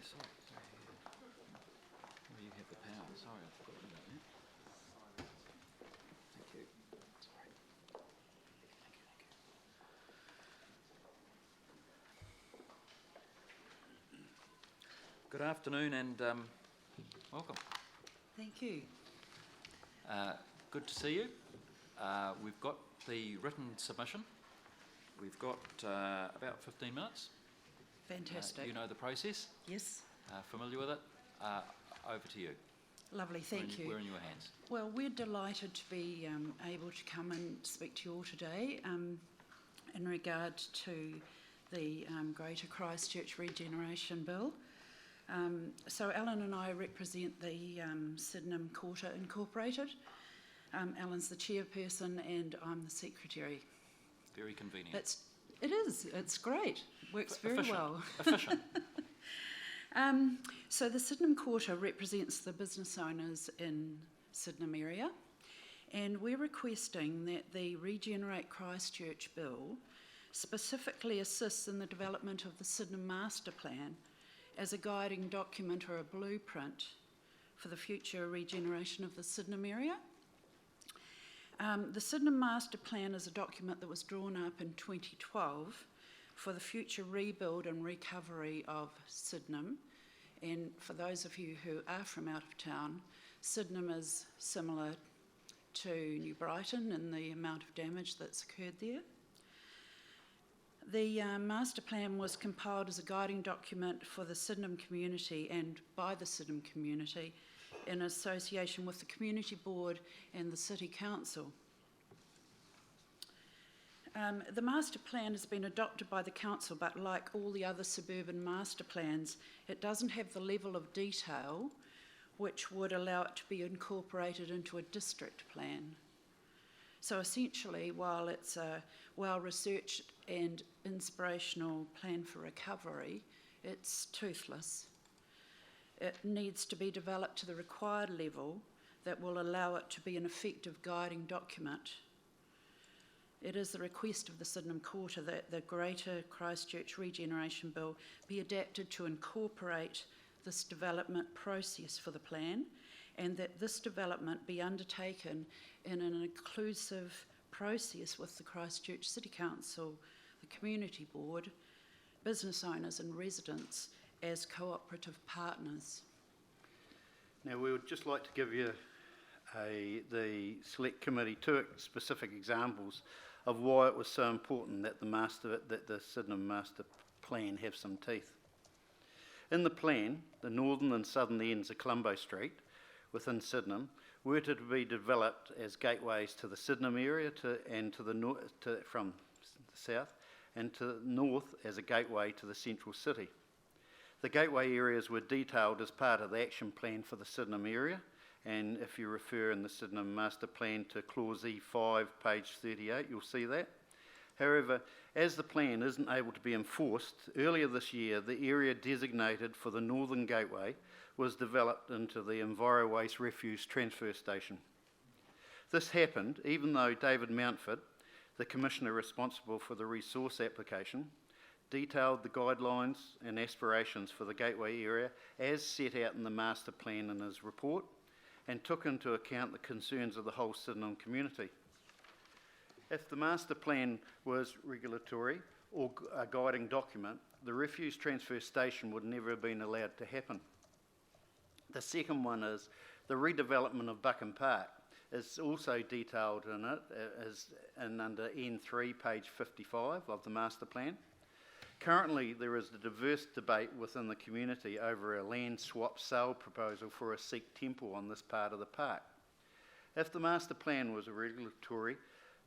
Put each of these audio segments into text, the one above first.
Yes, sorry. Well, you have the power. Sorry, I forgot about that. Thank you. Sorry. Thank you. Good afternoon and welcome. Thank you. Good to see you. We've got the written submission. We've got about 15 minutes. Fantastic. You know the process? Yes. Familiar with it? Over to you. Lovely, thank you. We're in your hands. Well, we're delighted to be able to come and speak to you all today in regard to the Greater Christchurch Regeneration Bill. So Alan and I represent the Sydenham Quarter Incorporated. Alan's the chairperson and I'm the secretary. Very convenient. It is. It's great. Works very well. Efficient. So the Sydenham Quarter represents the business owners in Sydenham area, and we're requesting that the Regenerate Christchurch Bill specifically assists in the development of the Sydenham Master Plan as a guiding document or a blueprint for the future regeneration of the Sydenham area. The Sydenham Master Plan is a document that was drawn up in 2012 for the future rebuild and recovery of Sydenham. And for those of you who are from out of town, Sydenham is similar to New Brighton in the amount of damage that's occurred there. The Master Plan was compiled as a guiding document for the Sydenham community and by the Sydenham community in association with the Community Board and the City Council. The Master Plan has been adopted by the Council, but like all the other suburban master plans, it doesn't have the level of detail which would allow it to be incorporated into a district plan. So essentially, while it's a well-researched and inspirational plan for recovery, it's toothless. It needs to be developed to the required level that will allow it to be an effective guiding document. It is the request of the Sydenham Quarter that the Greater Christchurch Regeneration Bill be adapted to incorporate this development process for the plan, and that this development be undertaken in an inclusive process with the Christchurch City Council, the Community Board, business owners and residents as cooperative partners. Now we would just like to give you the Select Committee two specific examples of why it was so important that the Sydenham Master Plan have some teeth. In the plan, the northern and southern ends of Colombo Street within Sydenham were to be developed as gateways to the Sydenham area from the south, and to the north as a gateway to the central city. The gateway areas were detailed as part of the action plan for the Sydenham area, and if you refer in the Sydenham Master Plan to clause E5, page 38, you'll see that. However, as the plan isn't able to be enforced, earlier this year the area designated for the northern gateway was developed into the EnviroWaste Refuse Transfer Station. This happened even though David Mountford, the Commissioner responsible for the resource application, detailed the guidelines and aspirations for the gateway area as set out in the Master Plan in his report, and took into account the concerns of the whole Sydenham community. If the Master Plan was regulatory or a guiding document, the refuse transfer station would never have been allowed to happen. The second one is the redevelopment of Buchan Park is also detailed in it under N3, page 55 of the Master Plan. Currently, there is a diverse debate within the community over a land swap sale proposal for a Sikh temple on this part of the park. If the Master Plan was a regulatory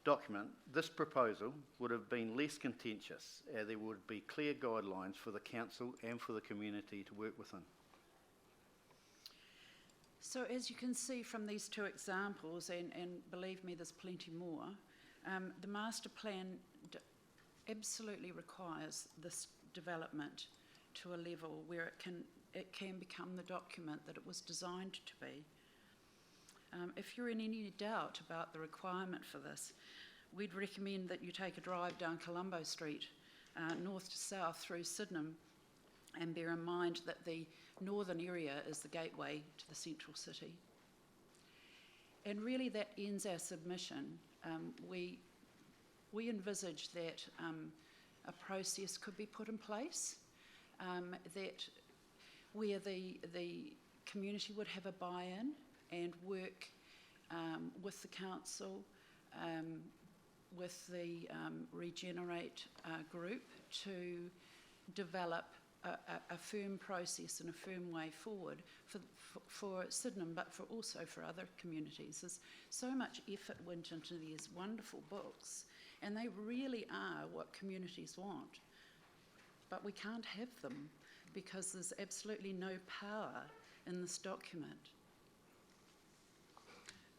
document, this proposal would have been less contentious, as there would be clear guidelines for the council and for the community to work within. So as you can see from these two examples, and believe me, there's plenty more, the Master Plan absolutely requires this development to a level where it can become the document that it was designed to be. If you're in any doubt about the requirement for this, we'd recommend that you take a drive down Colombo Street, north to south through Sydenham, And bear in mind that the northern area is the gateway to the central city. And really that ends our submission. We envisage that a process could be put in place that where the community would have a buy-in and work with the council, with the Regenerate group to develop a firm process and a firm way forward for Sydenham, but also for other communities. There's so much effort went into these wonderful books, and they really are what communities want. But we can't have them because there's absolutely no power in this document.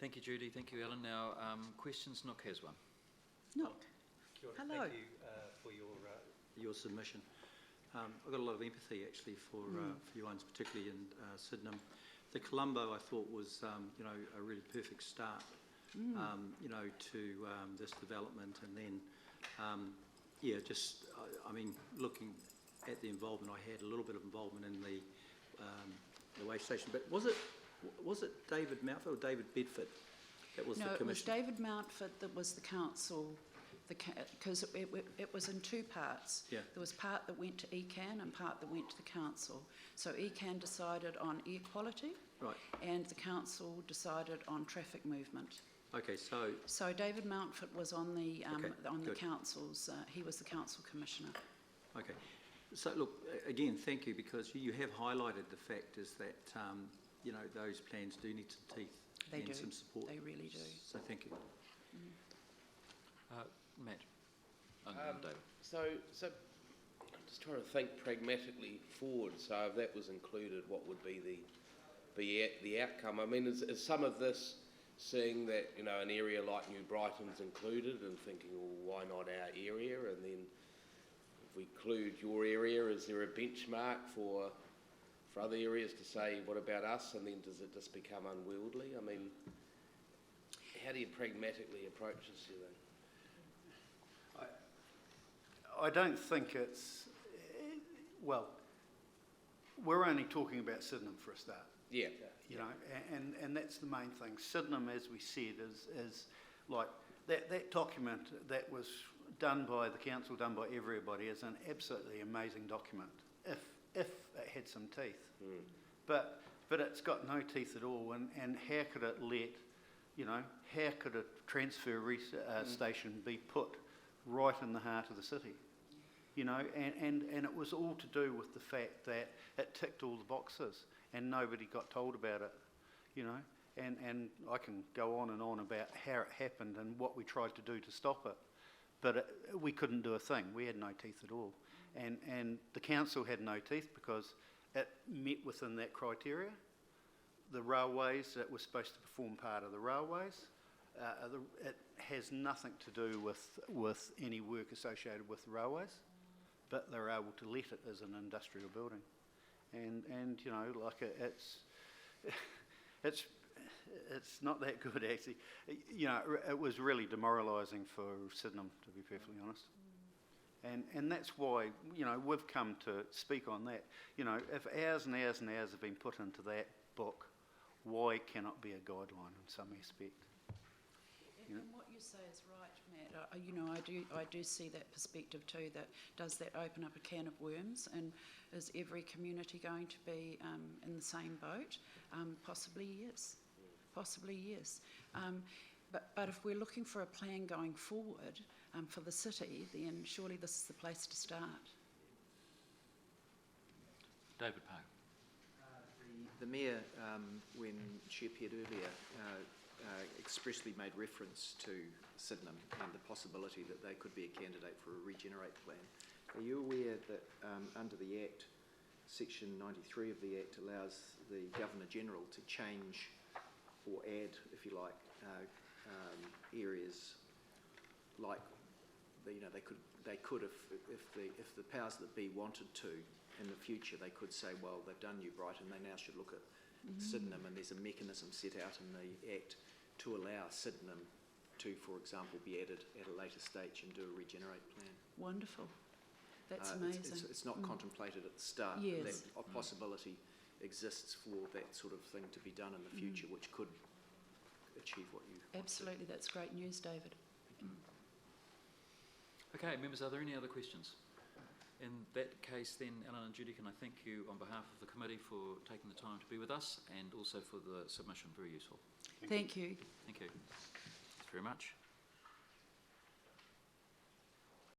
Thank you, Judy. Thank you, Ellen. Now, questions? Nook has one. Nook, Kia ora. hello. Thank you for your submission. I've got a lot of empathy actually for you ones, particularly in Sydenham. The Colombo I thought was a really perfect start to this development, and then looking at the involvement, I had a little bit of involvement in the way station. But was it David Mountford or David Bedford that was the commissioner? No, it was David Mountford that was the council, because it was in two parts. Yeah. There was part that went to ECAN and part that went to the council. So ECAN decided on air quality, Right. and the council decided on traffic movement. Okay, so So David Mountford was on the good. council's. He was the council commissioner. okay. So look, again, thank you, because you have highlighted the fact is that those plans do need some teeth They and do. some support. They really do. So thank you. Matt. And then David. So I'm just trying to think pragmatically forward. So if that was included, what would be the outcome? I mean, is some of this seeing that an area like New Brighton's included and thinking, well, why not our area? And then if we include your area, is there a benchmark for other areas to say, what about us? And then does it just become unwieldy? I mean, how do you pragmatically approach this, do you think? I don't think it's, well, we're only talking about Sydenham for a start. Yeah. And that's the main thing. Sydenham, as we said, is like that document that was done by the council, done by everybody, is an absolutely amazing document if it had some teeth. But it's got no teeth at all, and how could it how could a transfer station be put right in the heart of the city? And it was all to do with the fact that it ticked all the boxes and nobody got told about it, and I can go on and on about how it happened and what we tried to do to stop it, but we couldn't do a thing. We had no teeth at all, and the council had no teeth because it met within that criteria. The railways, that was supposed to form part of the railways, it has nothing to do with any work associated with the railways, but they're able to let it as an industrial building, and it's not that good actually. It was really demoralising for Sydenham, to be perfectly honest, and that's why we've come to speak on that. If hours and hours and hours have been put into that book, why cannot be a guideline in some aspect? And what you say is right, Matt. I do see that perspective too. That does that open up a can of worms, and is every community going to be in the same boat? Possibly yes. Possibly yes. But if we're looking for a plan going forward for the city, then surely this is the place to start. David Park. The Mayor, when she appeared earlier, expressly made reference to Sydenham and the possibility that they could be a candidate for a Regenerate plan. Are you aware that under the Act, Section 93 of the Act allows the Governor-General to change or add, if you like, areas like they could if the powers that be wanted to in the future, they could say, well, they've done New Brighton, they now should look at Sydenham, and there's a mechanism set out in the Act to allow Sydenham to, for example, be added at a later stage and do a Regenerate plan. Wonderful. That's It's- amazing. It's not contemplated at the start. Yes. That a possibility exists for that sort of thing to be done in the future, which could achieve what you want to. Absolutely, that's great news, David. Okay, members, are there any other questions? In that case then, Alan and Judy, can I thank you on behalf of the committee for taking the time to be with us and also for the submission, very useful. Thank you. Thank you. Thanks very much.